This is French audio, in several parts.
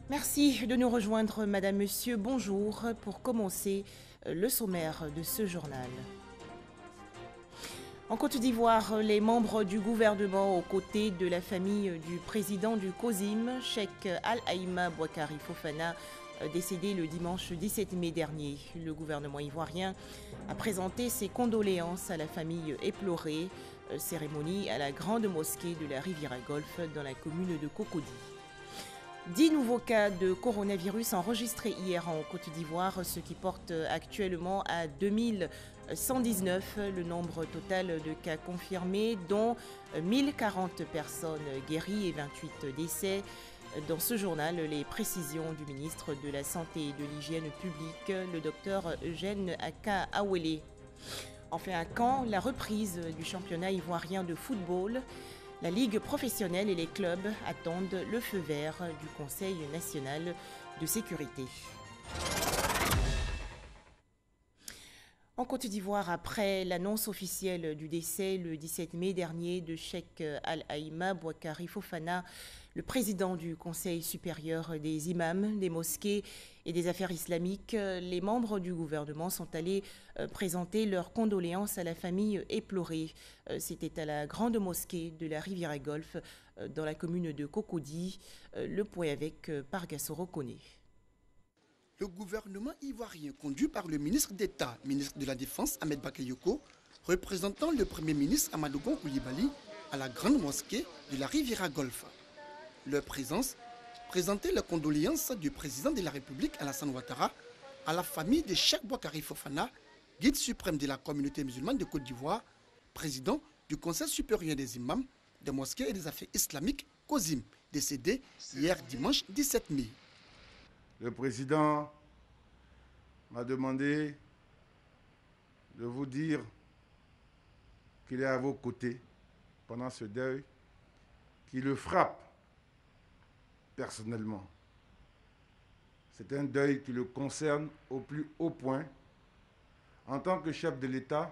Merci de nous rejoindre, Madame, Monsieur. Bonjour pour commencer le sommaire de ce journal. En Côte d'Ivoire, les membres du gouvernement aux côtés de la famille du président du COSIM, Cheikh Al-Haïma Bouakari Fofana, décédé le dimanche 17 mai dernier. Le gouvernement ivoirien a présenté ses condoléances à la famille éplorée, cérémonie à la grande mosquée de la Riviera Golfe dans la commune de Cocody. 10 nouveaux cas de coronavirus enregistrés hier en Côte d'Ivoire, ce qui porte actuellement à 2119 le nombre total de cas confirmés, dont 1040 personnes guéries et 28 décès. Dans ce journal, les précisions du ministre de la Santé et de l'Hygiène publique, le docteur Eugène Aka Awele. Enfin, à Caen, la reprise du championnat ivoirien de football. La Ligue professionnelle et les clubs attendent le feu vert du Conseil national de sécurité. En Côte d'Ivoire, après l'annonce officielle du décès le 17 mai dernier de Cheikh Al-Haïma Bouakari Fofana, le président du Conseil supérieur des imams, des mosquées et des affaires islamiques, les membres du gouvernement sont allés présenter leurs condoléances à la famille éplorée. C'était à la grande mosquée de la Riviera Golfe dans la commune de Cocody. Le point avec Pargassoro Koné. Le gouvernement ivoirien, conduit par le ministre d'État, ministre de la Défense Ahmed Bakayoko, représentant le Premier ministre Amadou Gon Coulibaly à la grande mosquée de la Riviera Golfe. Leur présence présentait les condoléances du président de la République Alassane Ouattara à la famille de Cheikh Bouakari Fofana, guide suprême de la communauté musulmane de Côte d'Ivoire, président du Conseil supérieur des imams, des mosquées et des affaires islamiques, COSIM, décédé hier dimanche 17 mai. Le président m'a demandé de vous dire qu'il est à vos côtés pendant ce deuil qui le frappe personnellement. C'est un deuil qui le concerne au plus haut point en tant que chef de l'État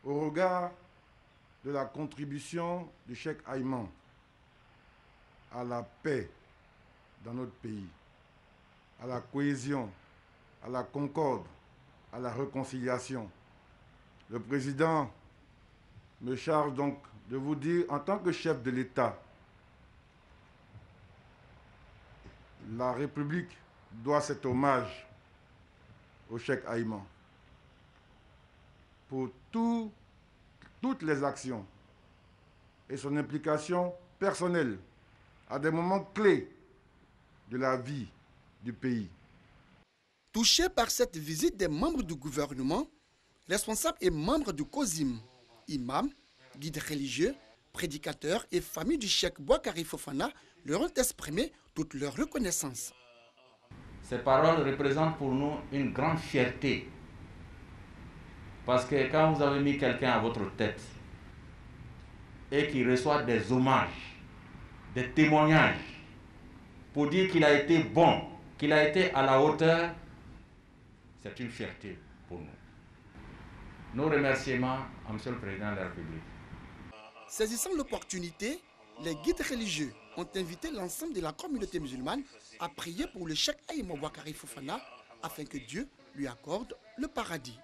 au regard de la contribution du Cheikh Haïma à la paix dans notre pays, à la cohésion, à la concorde, à la réconciliation. Le président me charge donc de vous dire, en tant que chef de l'État, la République doit cet hommage au Cheikh Haïma pour toutes les actions et son implication personnelle à des moments clés de la vie du pays. Touchés par cette visite des membres du gouvernement, responsables et membres du COSIM, imams, guides religieux, prédicateurs et familles du Cheikh Bouakari Fofana leur ont exprimé toute leur reconnaissance. Ces paroles représentent pour nous une grande fierté. Parce que quand vous avez mis quelqu'un à votre tête et qu'il reçoit des hommages, des témoignages, pour dire qu'il a été bon, qu'il a été à la hauteur, c'est une fierté pour nous. Nos remerciements à M. le Président de la République. Saisissant l'opportunité, les guides religieux ont invité l'ensemble de la communauté musulmane à prier pour le Cheikh Haïma Bouakari Fofana afin que Dieu lui accorde le paradis.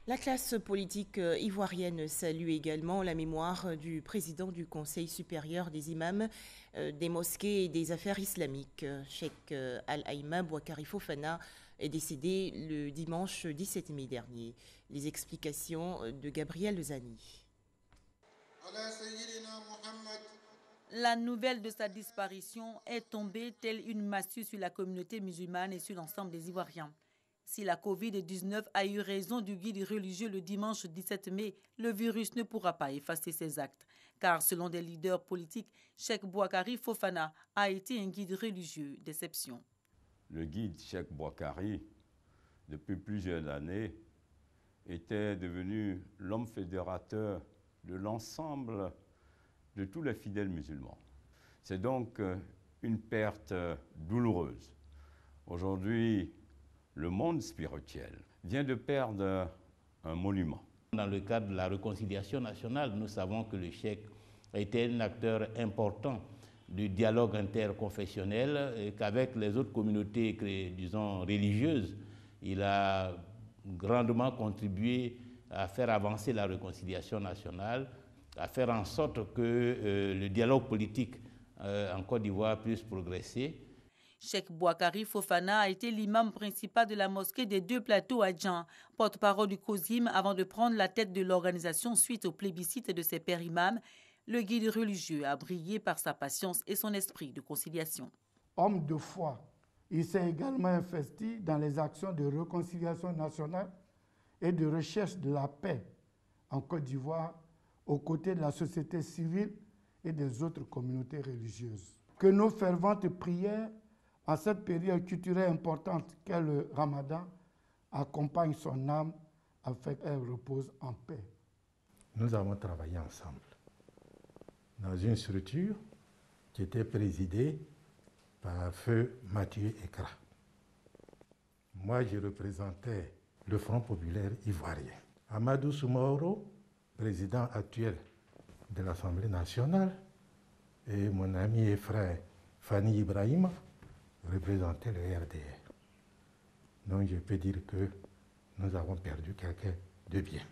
La classe politique ivoirienne salue également la mémoire du président du Conseil supérieur des imams, des mosquées et des affaires islamiques. Cheikh Al-Haïma Bouakari Fofana est décédé le dimanche 17 mai dernier. Les explications de Gabriel Lezani. La nouvelle de sa disparition est tombée telle une massue sur la communauté musulmane et sur l'ensemble des Ivoiriens. Si la Covid-19 a eu raison du guide religieux le dimanche 17 mai, le virus ne pourra pas effacer ses actes. Car selon des leaders politiques, Cheikh Bouakari Fofana a été un guide religieux d'exception. Le guide Cheikh Bouakari, depuis plusieurs années, était devenu l'homme fédérateur de l'ensemble de tous les fidèles musulmans. C'est donc une perte douloureuse. Aujourd'hui, le monde spirituel vient de perdre un monument. Dans le cadre de la réconciliation nationale, nous savons que le cheikh a été un acteur important de dialogue interconfessionnel et qu'avec les autres communautés, disons, religieuses, il a grandement contribué à faire avancer la réconciliation nationale, à faire en sorte que le dialogue politique en Côte d'Ivoire puisse progresser. Cheikh Boakari Fofana a été l'imam principal de la mosquée des Deux Plateaux à Djan, porte-parole du COSIM avant de prendre la tête de l'organisation suite au plébiscite de ses pères imams. Le guide religieux a brillé par sa patience et son esprit de conciliation. Homme de foi, il s'est également investi dans les actions de réconciliation nationale et de recherche de la paix en Côte d'Ivoire aux côtés de la société civile et des autres communautés religieuses. Que nos ferventes prières en cette période culturelle importante qu'est le Ramadan accompagnent son âme afin qu'elle repose en paix. Nous avons travaillé ensemble dans une structure qui était présidée par Feu Mathieu Ekra. Moi, je représentais le Front populaire ivoirien. Amadou Soumaoro, président actuel de l'Assemblée nationale, et mon ami et frère Fanny Ibrahima représentait le RDR. Donc je peux dire que nous avons perdu quelqu'un de bien.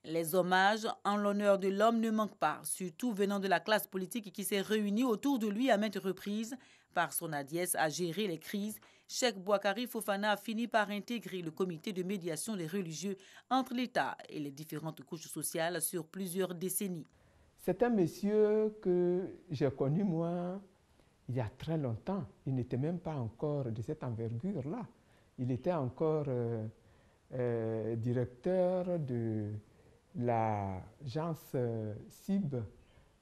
Les hommages en l'honneur de l'homme ne manquent pas, surtout venant de la classe politique qui s'est réunie autour de lui à maintes reprises. Par son hardiesse à gérer les crises, Cheikh Boakari Fofana a fini par intégrer le comité de médiation des religieux entre l'État et les différentes couches sociales sur plusieurs décennies. C'est un monsieur que j'ai connu, moi, il y a très longtemps. Il n'était même pas encore de cette envergure-là. Il était encore directeur de l'agence CIB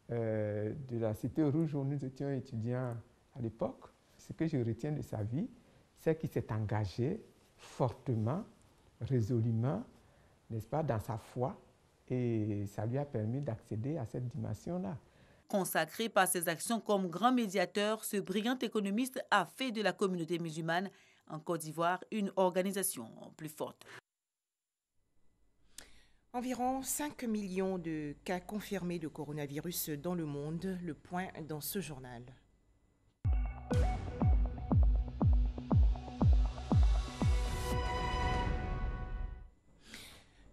de la Cité Rouge où nous étions étudiants à l'époque. Ce que je retiens de sa vie, c'est qu'il s'est engagé fortement, résolument, n'est-ce pas, dans sa foi, et ça lui a permis d'accéder à cette dimension-là. Consacré par ses actions comme grand médiateur, ce brillant économiste a fait de la communauté musulmane en Côte d'Ivoire une organisation plus forte. Environ 5 millions de cas confirmés de coronavirus dans le monde. Le point dans ce journal.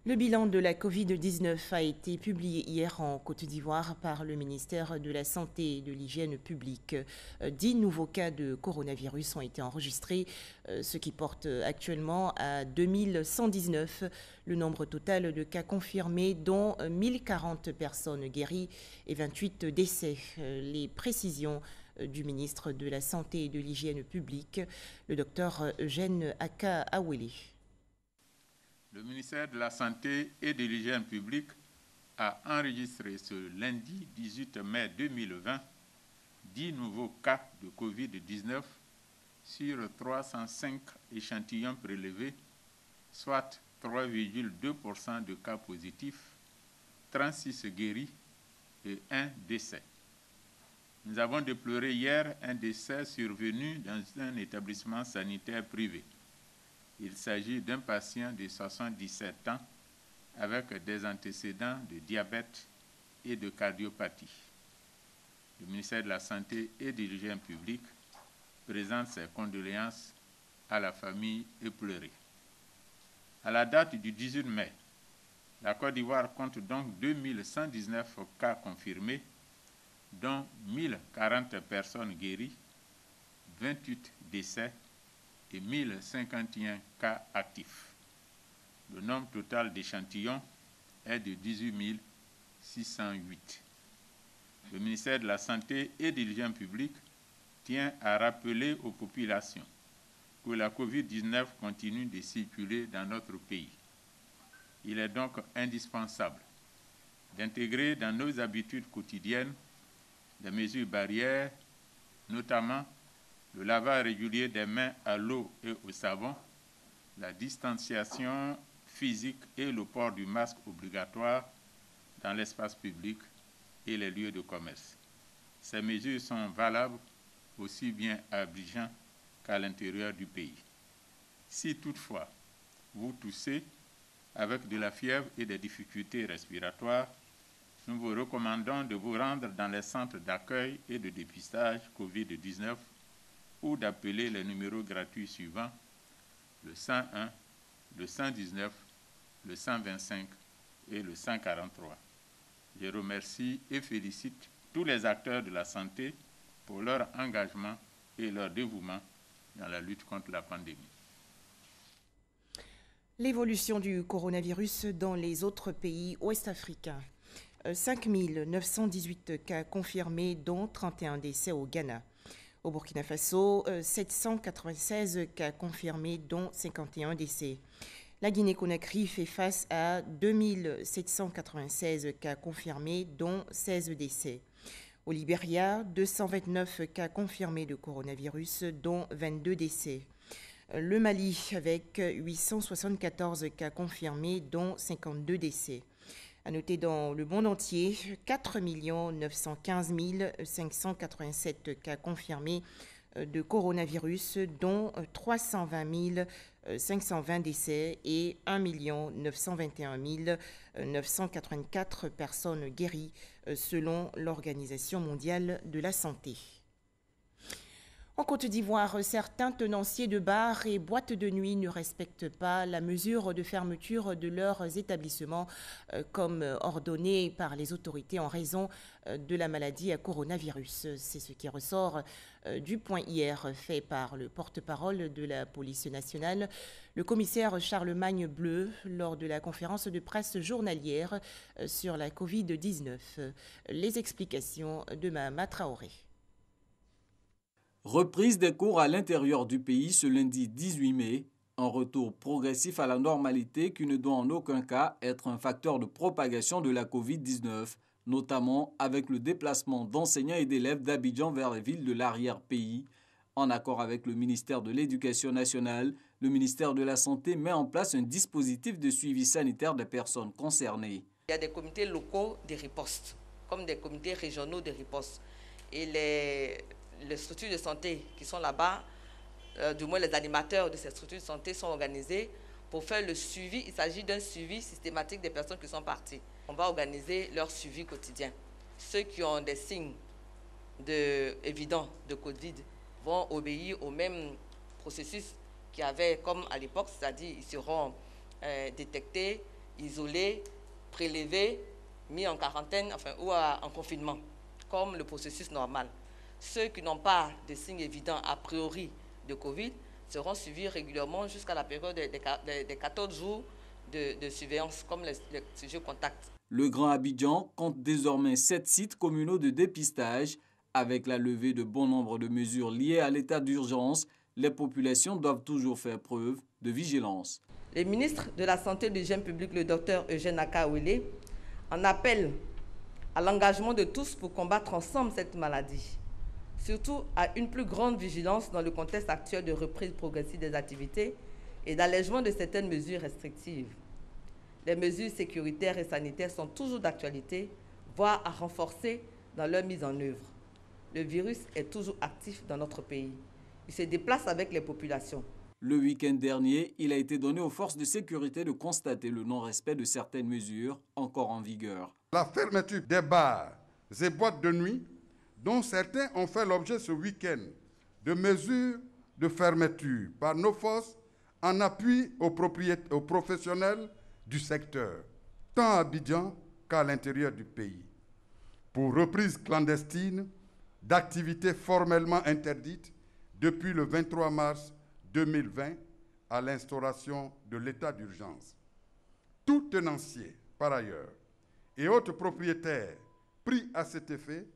Le bilan de la Covid-19 a été publié hier en Côte d'Ivoire par le ministère de la Santé et de l'Hygiène publique. 10 nouveaux cas de coronavirus ont été enregistrés, ce qui porte actuellement à 2119 le nombre total de cas confirmés, dont 1040 personnes guéries et 28 décès. Les précisions du ministre de la Santé et de l'Hygiène publique, le docteur Eugène Aka-Awele. Le ministère de la Santé et de l'Hygiène publique a enregistré ce lundi 18 mai 2020 10 nouveaux cas de Covid-19 sur 305 échantillons prélevés, soit 3,2% de cas positifs, 36 guéris et 1 décès. Nous avons déploré hier un décès survenu dans un établissement sanitaire privé. Il s'agit d'un patient de 77 ans avec des antécédents de diabète et de cardiopathie. Le ministère de la Santé et de l'Hygiène publique présente ses condoléances à la famille éplorée. À la date du 18 mai, la Côte d'Ivoire compte donc 2119 cas confirmés, dont 1040 personnes guéries, 28 décès et 1051 cas actifs. Le nombre total d'échantillons est de 18 608. Le ministère de la Santé et de l'Hygiène publique tient à rappeler aux populations que la COVID-19 continue de circuler dans notre pays. Il est donc indispensable d'intégrer dans nos habitudes quotidiennes des mesures barrières, notamment le lavage régulier des mains à l'eau et au savon, la distanciation physique et le port du masque obligatoire dans l'espace public et les lieux de commerce. Ces mesures sont valables aussi bien à Abidjan qu'à l'intérieur du pays. Si toutefois vous toussez avec de la fièvre et des difficultés respiratoires, nous vous recommandons de vous rendre dans les centres d'accueil et de dépistage COVID-19 ou d'appeler les numéros gratuits suivants, le 101, le 119, le 125 et le 143. Je remercie et félicite tous les acteurs de la santé pour leur engagement et leur dévouement dans la lutte contre la pandémie. L'évolution du coronavirus dans les autres pays ouest-africains. 5 918 cas confirmés, dont 31 décès au Ghana. Au Burkina Faso, 796 cas confirmés, dont 51 décès. La Guinée-Conakry fait face à 2796 cas confirmés, dont 16 décès. Au Libéria, 229 cas confirmés de coronavirus, dont 22 décès. Le Mali, avec 874 cas confirmés, dont 52 décès. À noter dans le monde entier, 4 915 587 cas confirmés de coronavirus, dont 320 520 décès et 1 921 984 personnes guéries, selon l'Organisation mondiale de la santé. En Côte d'Ivoire, certains tenanciers de bars et boîtes de nuit ne respectent pas la mesure de fermeture de leurs établissements comme ordonné par les autorités en raison de la maladie à coronavirus. C'est ce qui ressort du point hier fait par le porte-parole de la police nationale, le commissaire Charlemagne Bleu, lors de la conférence de presse journalière sur la Covid-19. Les explications de Mahama Traoré. Reprise des cours à l'intérieur du pays ce lundi 18 mai, un retour progressif à la normalité qui ne doit en aucun cas être un facteur de propagation de la Covid-19, notamment avec le déplacement d'enseignants et d'élèves d'Abidjan vers les villes de l'arrière-pays. En accord avec le ministère de l'Éducation nationale, le ministère de la Santé met en place un dispositif de suivi sanitaire des personnes concernées. Il y a des comités locaux de riposte, comme des comités régionaux de riposte. Et les structures de santé qui sont là-bas, du moins les animateurs de ces structures de santé sont organisés pour faire le suivi. Il s'agit d'un suivi systématique des personnes qui sont parties. On va organiser leur suivi quotidien. Ceux qui ont des signes évidents de Covid vont obéir au même processus qu'il y avait comme à l'époque, c'est-à-dire ils seront détectés, isolés, prélevés, mis en quarantaine ou en confinement, comme le processus normal. Ceux qui n'ont pas de signes évidents a priori de Covid seront suivis régulièrement jusqu'à la période des 14 jours de surveillance, comme les sujets contacts. Le Grand Abidjan compte désormais 7 sites communaux de dépistage. Avec la levée de bon nombre de mesures liées à l'état d'urgence, les populations doivent toujours faire preuve de vigilance. Le ministre de la Santé et de l'Hygiène publique, le Dr Eugène Akawele, en appelle à l'engagement de tous pour combattre ensemble cette maladie. Surtout à une plus grande vigilance dans le contexte actuel de reprise progressive des activités et d'allègement de certaines mesures restrictives. Les mesures sécuritaires et sanitaires sont toujours d'actualité, voire à renforcer dans leur mise en œuvre. Le virus est toujours actif dans notre pays. Il se déplace avec les populations. Le week-end dernier, il a été donné aux forces de sécurité de constater le non-respect de certaines mesures encore en vigueur. La fermeture des bars et boîtes de nuit, dont certains ont fait l'objet ce week-end de mesures de fermeture par nos forces en appui aux professionnels du secteur, tant à Abidjan qu'à l'intérieur du pays, pour reprise clandestine d'activités formellement interdites depuis le 23 mars 2020 à l'instauration de l'état d'urgence. Tout tenancier, par ailleurs, et autres propriétaires pris à cet effet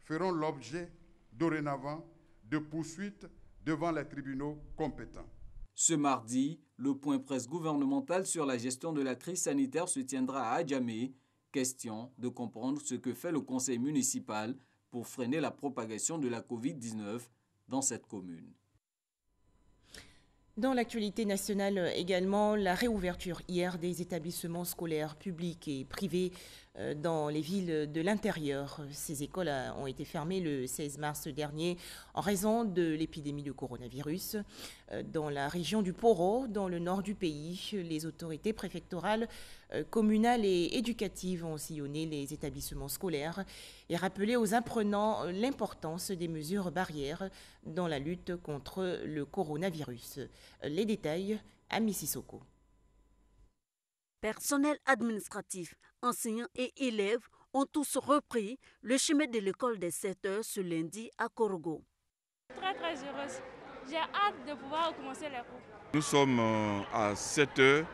feront l'objet dorénavant de poursuites devant les tribunaux compétents. Ce mardi, le point presse gouvernemental sur la gestion de la crise sanitaire se tiendra à Adjamé. Question de comprendre ce que fait le conseil municipal pour freiner la propagation de la Covid-19 dans cette commune. Dans l'actualité nationale également, la réouverture hier des établissements scolaires publics et privés dans les villes de l'intérieur. Ces écoles ont été fermées le 16 mars dernier en raison de l'épidémie de coronavirus. Dans la région du Poro, dans le nord du pays, les autorités préfectorales, communales et éducatives ont sillonné les établissements scolaires et rappelé aux apprenants l'importance des mesures barrières dans la lutte contre le coronavirus. Les détails à Mississauga. Personnel administratif, enseignants et élèves ont tous repris le chemin de l'école des 7 heures ce lundi à Korogo. Très heureuse. J'ai hâte de pouvoir recommencer les cours. Nous sommes à 7 heures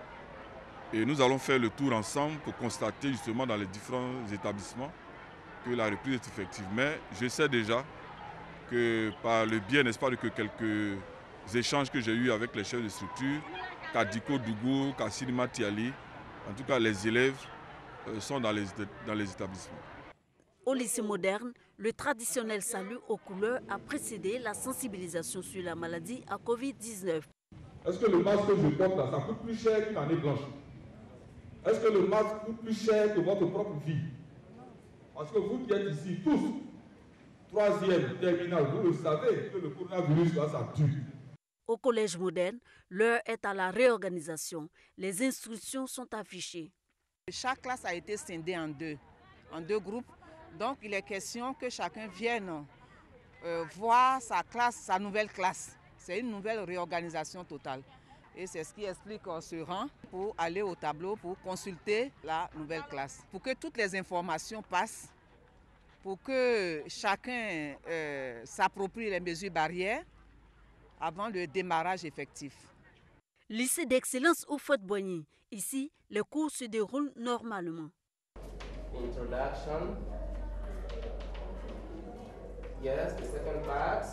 et nous allons faire le tour ensemble pour constater justement dans les différents établissements que la reprise est effective. Mais je sais déjà que par le biais, n'est-ce pas, de quelques échanges que j'ai eus avec les chefs de structure, Kadiko Dougou, Kassini Matiali, en tout cas les élèves sont dans les établissements. Au lycée moderne, le traditionnel salut aux couleurs a précédé la sensibilisation sur la maladie à Covid-19. Est-ce que le masque que je porte là, ça coûte plus cher qu'une année blanche? Est-ce que le masque coûte plus cher que votre propre vie? Parce que vous qui êtes ici, tous, 3e, terminale, vous le savez que le coronavirus, là, ça tue. Au collège moderne, l'heure est à la réorganisation. Les instructions sont affichées. Chaque classe a été scindée en deux groupes. Donc, il est question que chacun vienne voir sa classe, sa nouvelle classe. C'est une nouvelle réorganisation totale. Et c'est ce qui explique qu'on se rend pour aller au tableau, pour consulter la nouvelle classe. Pour que toutes les informations passent, pour que chacun s'approprie les mesures barrières avant le démarrage effectif. Lycée d'excellence Houphouët-Boigny. Ici, les cours se déroulent normalement. Introduction. Yes, the second part.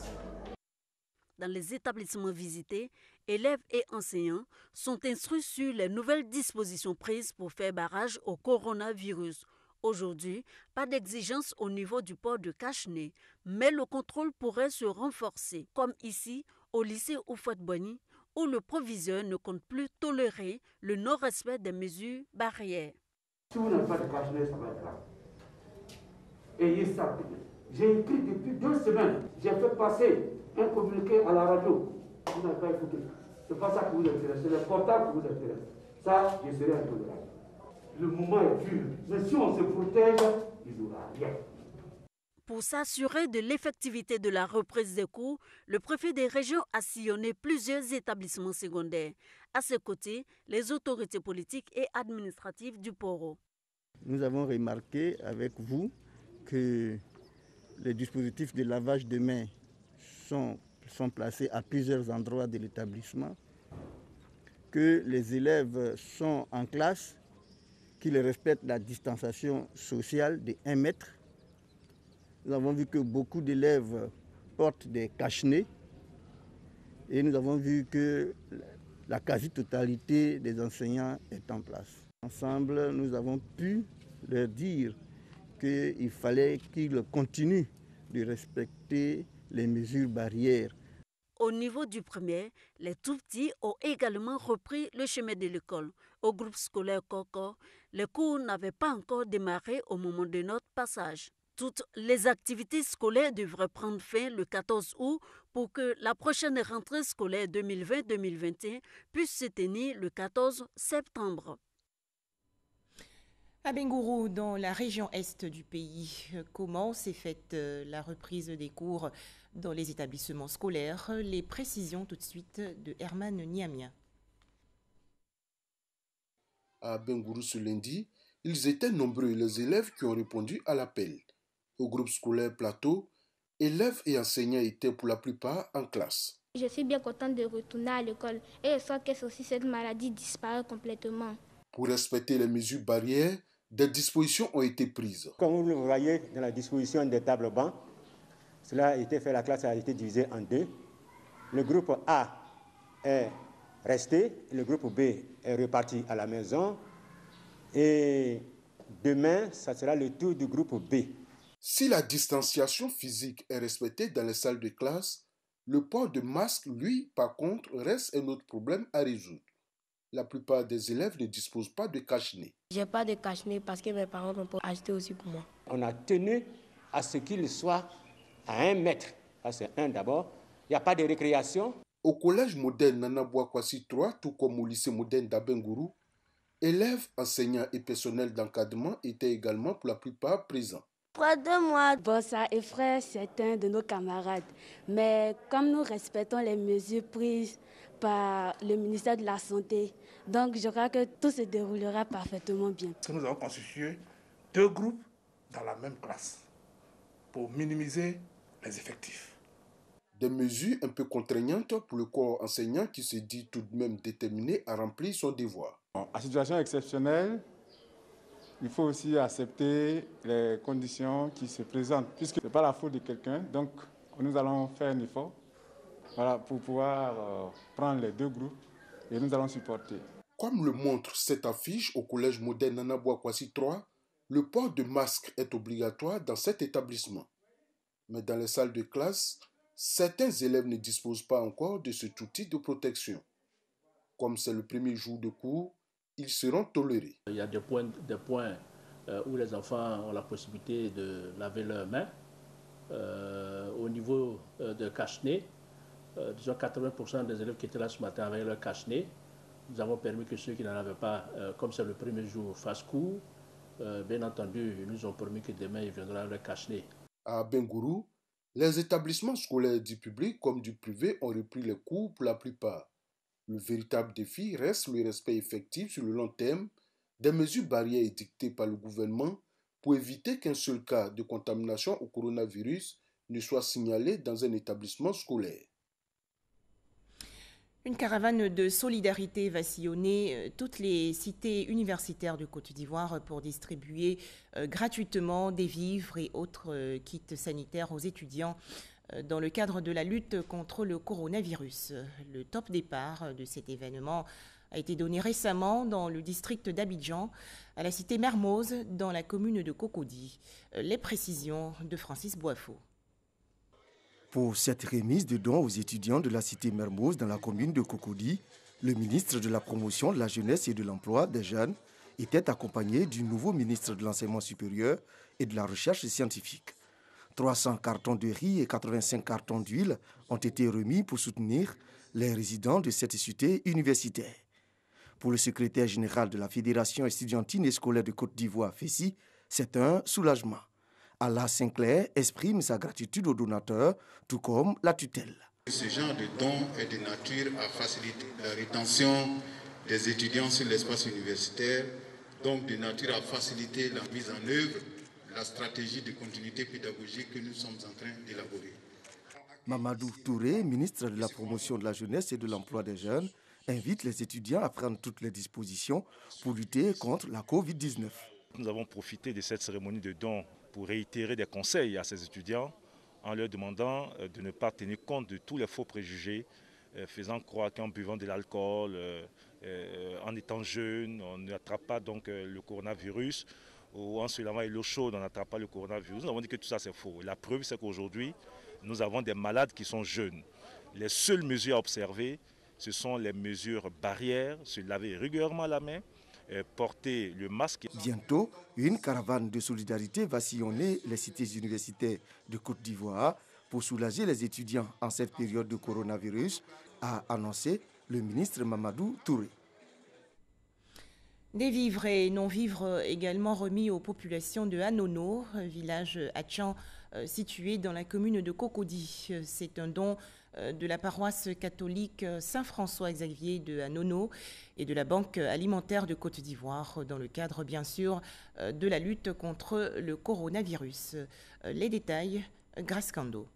Dans les établissements visités, élèves et enseignants sont instruits sur les nouvelles dispositions prises pour faire barrage au coronavirus. Aujourd'hui, pas d'exigence au niveau du port de cache-nez, mais le contrôle pourrait se renforcer, comme ici au lycée Houphouët-Boigny, où le proviseur ne compte plus tolérer le non-respect des mesures barrières. Si vous n'avez pas de cache-nez, ça va être grave. Ayez ça. J'ai écrit depuis 2 semaines, j'ai fait passer un communiqué à la radio. Vous n'avez pas écouté. Ce n'est pas ça qui vous intéresse, c'est le portable qui vous intéresse. Ça, je serai intolérable. Le moment est dur, mais si on se protège, il n'y aura rien. Pour s'assurer de l'effectivité de la reprise des cours, le préfet des régions a sillonné plusieurs établissements secondaires. À ses côtés, les autorités politiques et administratives du Poro. Nous avons remarqué avec vous que les dispositifs de lavage de mains sont placés à plusieurs endroits de l'établissement, que les élèves sont en classe, qu'ils respectent la distanciation sociale de 1 mètre. Nous avons vu que beaucoup d'élèves portent des cache-nez et nous avons vu que la quasi-totalité des enseignants est en place. Ensemble, nous avons pu leur dire qu'il fallait qu'ils continuent de respecter les mesures barrières. Au niveau du primaire, les tout-petits ont également repris le chemin de l'école. Au groupe scolaire Koko, les cours n'avaient pas encore démarré au moment de notre passage. Toutes les activités scolaires devraient prendre fin le 14 août pour que la prochaine rentrée scolaire 2020-2021 puisse se tenir le 14 septembre. À Bengourou, dans la région est du pays, comment s'est faite la reprise des cours dans les établissements scolaires? Les précisions tout de suite de Herman Niamia. À Bengourou ce lundi, ils étaient nombreux les élèves qui ont répondu à l'appel. Au groupe scolaire Plateau, élèves et enseignants étaient pour la plupart en classe. Je suis bien contente de retourner à l'école et je sens que aussi cette maladie disparaît complètement. Pour respecter les mesures barrières, des dispositions ont été prises. Comme vous le voyez dans la disposition des tables bancs, cela a été fait, la classe a été divisée en 2. Le groupe A est resté, le groupe B est reparti à la maison et demain, ça sera le tour du groupe B. Si la distanciation physique est respectée dans les salles de classe, Le port de masque, lui, par contre, reste un autre problème à résoudre. La plupart des élèves ne disposent pas de cache-nez. Je n'ai pas de cache-nez parce que mes parents m'ont pas acheté aussi pour moi. On a tenu à ce qu'il soit à 1 mètre. Ça, c'est un d'abord. Il n'y a pas de récréation. Au collège moderne Nana Bouakwasi 3, tout comme au lycée moderne d'Abengourou, élèves, enseignants et personnels d'encadrement étaient également pour la plupart présents. Moi. Bon, ça effraie certains de nos camarades. Mais comme nous respectons les mesures prises par le ministère de la Santé, donc je crois que tout se déroulera parfaitement bien. Nous avons constitué 2 groupes dans la même classe pour minimiser les effectifs. Des mesures un peu contraignantes pour le corps enseignant qui se dit tout de même déterminé à remplir son devoir. En situation exceptionnelle, il faut aussi accepter les conditions qui se présentent, puisque ce n'est pas la faute de quelqu'un. Donc, nous allons faire un effort pour pouvoir prendre les 2 groupes et nous allons supporter. Comme le montre cette affiche au collège moderne Nana Bouakwasi 3, le port de masque est obligatoire dans cet établissement. Mais dans les salles de classe, certains élèves ne disposent pas encore de cet outil de protection. Comme c'est le premier jour de cours, ils seront tolérés. Il y a des points où les enfants ont la possibilité de laver leurs mains. Au niveau de cache-nez, disons 80% des élèves qui étaient là ce matin avaient leur cache-nez. Nous avons permis que ceux qui n'en avaient pas, comme c'est le premier jour, fassent cours. Bien entendu, ils nous ont promis que demain, ils viendront avec leur cache-nez. À Abengourou, les établissements scolaires du public comme du privé ont repris les cours pour la plupart. Le véritable défi reste le respect effectif sur le long terme des mesures barrières édictées par le gouvernement pour éviter qu'un seul cas de contamination au coronavirus ne soit signalé dans un établissement scolaire. Une caravane de solidarité va sillonner toutes les cités universitaires de Côte d'Ivoire pour distribuer gratuitement des vivres et autres kits sanitaires aux étudiants dans le cadre de la lutte contre le coronavirus. Le top départ de cet événement a été donné récemment dans le district d'Abidjan, à la cité Mermoz, dans la commune de Cocody. Les précisions de Francis Boifo. Pour cette remise de dons aux étudiants de la cité Mermoz dans la commune de Cocody, le ministre de la Promotion de la Jeunesse et de l'Emploi des Jeunes était accompagné du nouveau ministre de l'Enseignement supérieur et de la Recherche scientifique. 300 cartons de riz et 85 cartons d'huile ont été remis pour soutenir les résidents de cette cité universitaire. Pour le secrétaire général de la Fédération estudiantine et scolaire de Côte d'Ivoire, FESI, c'est un soulagement. Allah Sinclair exprime sa gratitude aux donateurs, tout comme la tutelle. Ce genre de don est de nature à faciliter la rétention des étudiants sur l'espace universitaire, donc de nature à faciliter la mise en œuvre de la stratégie de continuité pédagogique que nous sommes en train d'élaborer. Mamadou Touré, ministre de la Promotion de la Jeunesse et de l'Emploi des Jeunes, invite les étudiants à prendre toutes les dispositions pour lutter contre la Covid-19. Nous avons profité de cette cérémonie de don pour réitérer des conseils à ces étudiants en leur demandant de ne pas tenir compte de tous les faux préjugés, faisant croire qu'en buvant de l'alcool, en étant jeune, on n'attrape pas donc le coronavirus, ou en se lavant avec l'eau chaude, on n'attrape pas le coronavirus. Nous avons dit que tout ça c'est faux. La preuve c'est qu'aujourd'hui, nous avons des malades qui sont jeunes. Les seules mesures à observer, ce sont les mesures barrières, se laver régulièrement la main, porter le masque. Bientôt, une caravane de solidarité va sillonner les cités universitaires de Côte d'Ivoire pour soulager les étudiants en cette période de coronavirus, a annoncé le ministre Mamadou Touré. Des vivres et non-vivres également remis aux populations de Anono, village hatchant situé dans la commune de Cocody. C'est un don de la paroisse catholique Saint-François-Xavier de Anono et de la Banque alimentaire de Côte d'Ivoire dans le cadre bien sûr de la lutte contre le coronavirus. Les détails, Grace Kando.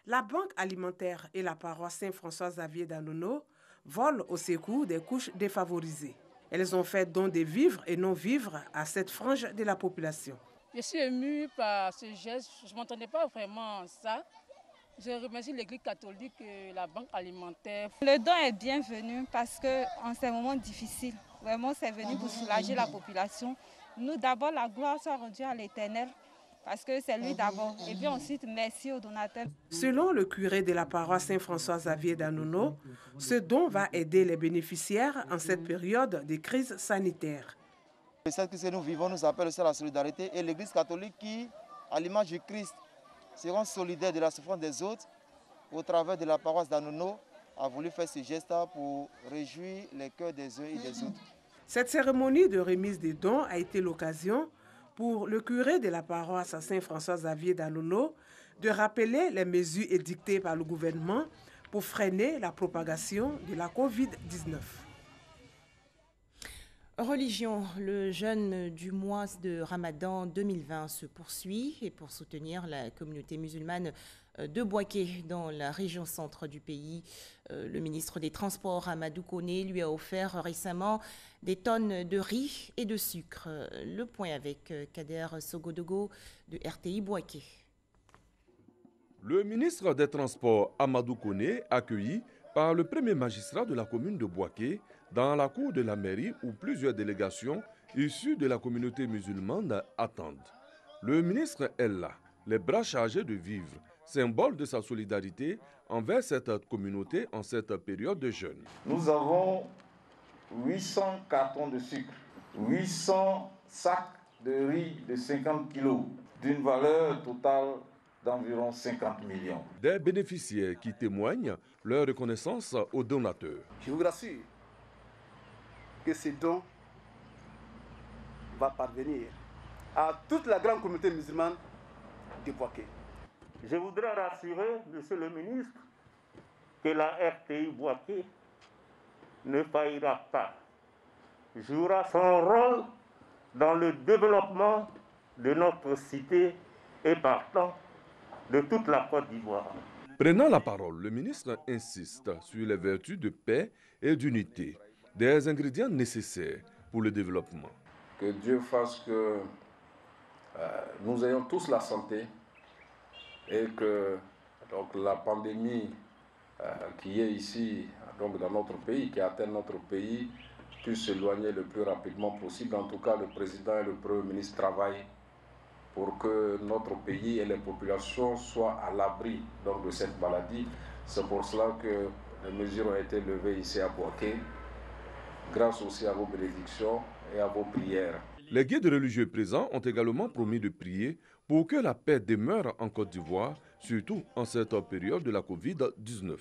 La Banque alimentaire et la paroisse Saint-François-Xavier d'Anono volent au secours des couches défavorisées. Elles ont fait don des vivres et non-vivres à cette frange de la population. Je suis émue par ce geste. Je ne m'entendais pas vraiment à ça. Je remercie l'Église catholique et la Banque alimentaire. Le don est bienvenu parce qu'en ces moments difficiles, vraiment c'est venu pour soulager la population. Nous d'abord, la gloire soit rendue à l'Éternel parce que c'est lui d'abord. Et puis ensuite, merci aux donateurs. Selon le curé de la paroisse Saint-François Xavier d'Anono, ce don va aider les bénéficiaires en cette période de crise sanitaire. Cette crise que nous vivons nous appelle aussi à la solidarité et l'Église catholique qui, à l'image du Christ, seront solidaires de la souffrance des autres, au travers de la paroisse d'Anono, a voulu faire ce geste pour réjouir les cœurs des uns et des autres. Cette cérémonie de remise des dons a été l'occasion pour le curé de la paroisse Saint-François Xavier d'Anono de rappeler les mesures édictées par le gouvernement pour freiner la propagation de la COVID-19. Religion, le jeûne du mois de Ramadan 2020 se poursuit et pour soutenir la communauté musulmane de Bouaké dans la région centre du pays, le ministre des Transports Amadou Koné lui a offert récemment des tonnes de riz et de sucre. Le point avec Kader Sogodogo de RTI Bouaké. Le ministre des Transports Amadou Koné, accueilli par le premier magistrat de la commune de Bouaké dans la cour de la mairie où plusieurs délégations issues de la communauté musulmane attendent. Le ministre est là, les bras chargés de vivres, symbole de sa solidarité envers cette communauté en cette période de jeûne. Nous avons 800 cartons de sucre, 800 sacs de riz de 50 kilos, d'une valeur totale d'environ 50 millions. Des bénéficiaires qui témoignent leur reconnaissance aux donateurs. Je vous rassure que ce don va parvenir à toute la grande communauté musulmane de Bouaké. Je voudrais rassurer, Monsieur le ministre, que la RTI Bouaké ne faillira pas, jouera son rôle dans le développement de notre cité et partant de toute la Côte d'Ivoire. Prenant la parole, le ministre insiste sur les vertus de paix et d'unité, des ingrédients nécessaires pour le développement. Que Dieu fasse que nous ayons tous la santé et que donc, la pandémie qui est ici donc, dans notre pays, qui atteint notre pays, puisse s'éloigner le plus rapidement possible. En tout cas, le président et le Premier ministre travaillent pour que notre pays et les populations soient à l'abri de cette maladie. C'est pour cela que les mesures ont été levées ici à Bouaké, grâce aussi à vos bénédictions et à vos prières. Les guides religieux présents ont également promis de prier pour que la paix demeure en Côte d'Ivoire, surtout en cette période de la COVID-19.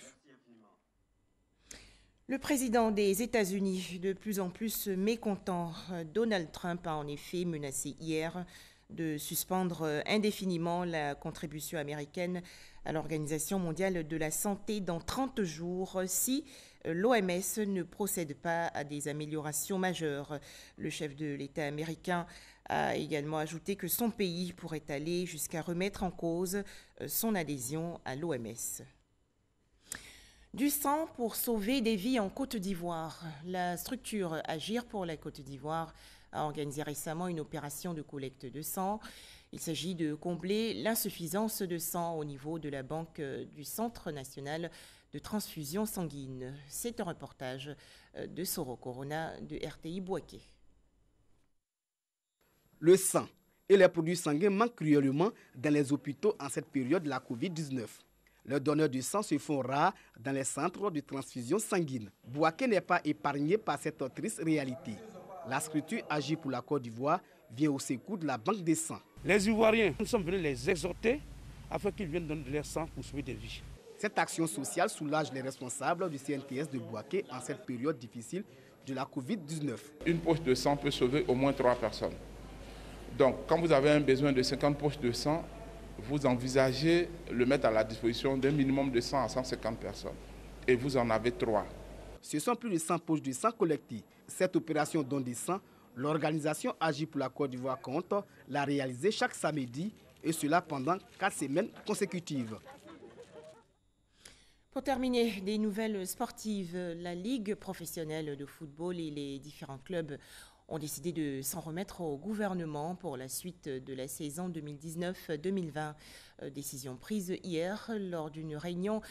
Le président des États-Unis, de plus en plus mécontent, Donald Trump a en effet menacé hier de suspendre indéfiniment la contribution américaine à l'Organisation mondiale de la santé dans 30 jours si l'OMS ne procède pas à des améliorations majeures. Le chef de l'État américain a également ajouté que son pays pourrait aller jusqu'à remettre en cause son adhésion à l'OMS. Du sang pour sauver des vies en Côte d'Ivoire. La structure Agir pour la Côte d'Ivoire a organisé récemment une opération de collecte de sang. Il s'agit de combler l'insuffisance de sang au niveau de la banque du Centre national de transfusion sanguine. C'est un reportage de Soro Corona de RTI Bouaké. Le sang et les produits sanguins manquent cruellement dans les hôpitaux en cette période de la COVID-19. Les donneurs de sang se font rares dans les centres de transfusion sanguine. Bouaké n'est pas épargné par cette triste réalité. La structure Agir pour la Côte d'Ivoire vient au secours de la banque des sangs. Les Ivoiriens, nous sommes venus les exhorter afin qu'ils viennent donner de leur sang pour sauver des vies. Cette action sociale soulage les responsables du CNTS de Bouaké en cette période difficile de la COVID-19. Une poche de sang peut sauver au moins 3 personnes. Donc, quand vous avez un besoin de 50 poches de sang, vous envisagez le mettre à la disposition d'un minimum de 100 à 150 personnes. Et vous en avez 3. Ce sont plus de 100 poches de sang collectées. Cette opération don de sang, l'organisation Agir pour la Côte d'Ivoire compte la réaliser chaque samedi et cela pendant 4 semaines consécutives. Pour terminer, des nouvelles sportives, la Ligue professionnelle de football et les différents clubs ont décidé de s'en remettre au gouvernement pour la suite de la saison 2019-2020. Décision prise hier lors d'une réunion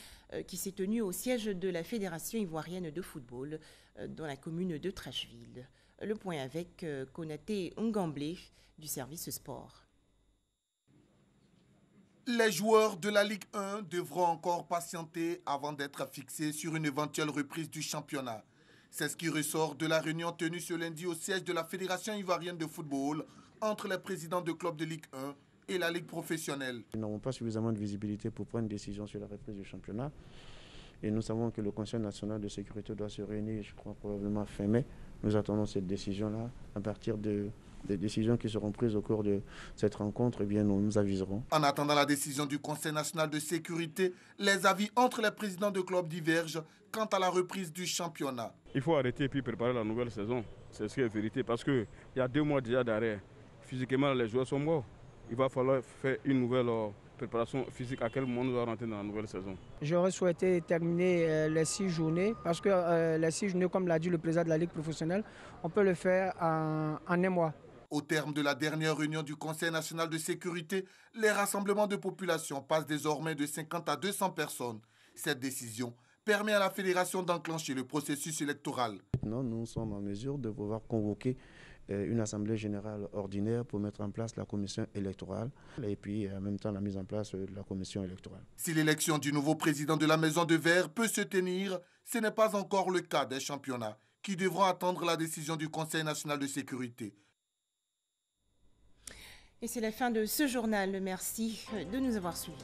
qui s'est tenue au siège de la Fédération ivoirienne de football dans la commune de Trècheville. Le point avec Konaté Ngamblé du service sport. Les joueurs de la Ligue 1 devront encore patienter avant d'être fixés sur une éventuelle reprise du championnat. C'est ce qui ressort de la réunion tenue ce lundi au siège de la Fédération ivoirienne de football entre les présidents de clubs de Ligue 1 et la Ligue professionnelle. Nous n'avons pas suffisamment de visibilité pour prendre une décision sur la reprise du championnat. Et nous savons que le Conseil national de sécurité doit se réunir, je crois, probablement fin mai. Nous attendons cette décision-là. À partir des décisions qui seront prises au cours de cette rencontre, eh bien, nous nous aviserons. En attendant la décision du Conseil national de sécurité, les avis entre les présidents de clubs divergent quant à la reprise du championnat. Il faut arrêter et puis préparer la nouvelle saison. C'est ce qui est vérité parce qu'il y a 2 mois déjà d'arrêt. Physiquement, les joueurs sont morts. Il va falloir faire une nouvelle préparation physique. À quel moment nous allons rentrer dans la nouvelle saison? J'aurais souhaité terminer les 6 journées parce que les 6 journées, comme l'a dit le président de la Ligue professionnelle, on peut le faire en 1 mois. Au terme de la dernière réunion du Conseil national de sécurité, les rassemblements de population passent désormais de 50 à 200 personnes. Cette décision permet à la fédération d'enclencher le processus électoral. Maintenant, nous sommes en mesure de pouvoir convoquer une assemblée générale ordinaire pour mettre en place la commission électorale et puis en même temps la mise en place de la commission électorale. Si l'élection du nouveau président de la Maison de Verre peut se tenir, ce n'est pas encore le cas des championnats qui devront attendre la décision du Conseil national de sécurité. Et c'est la fin de ce journal. Merci de nous avoir suivis.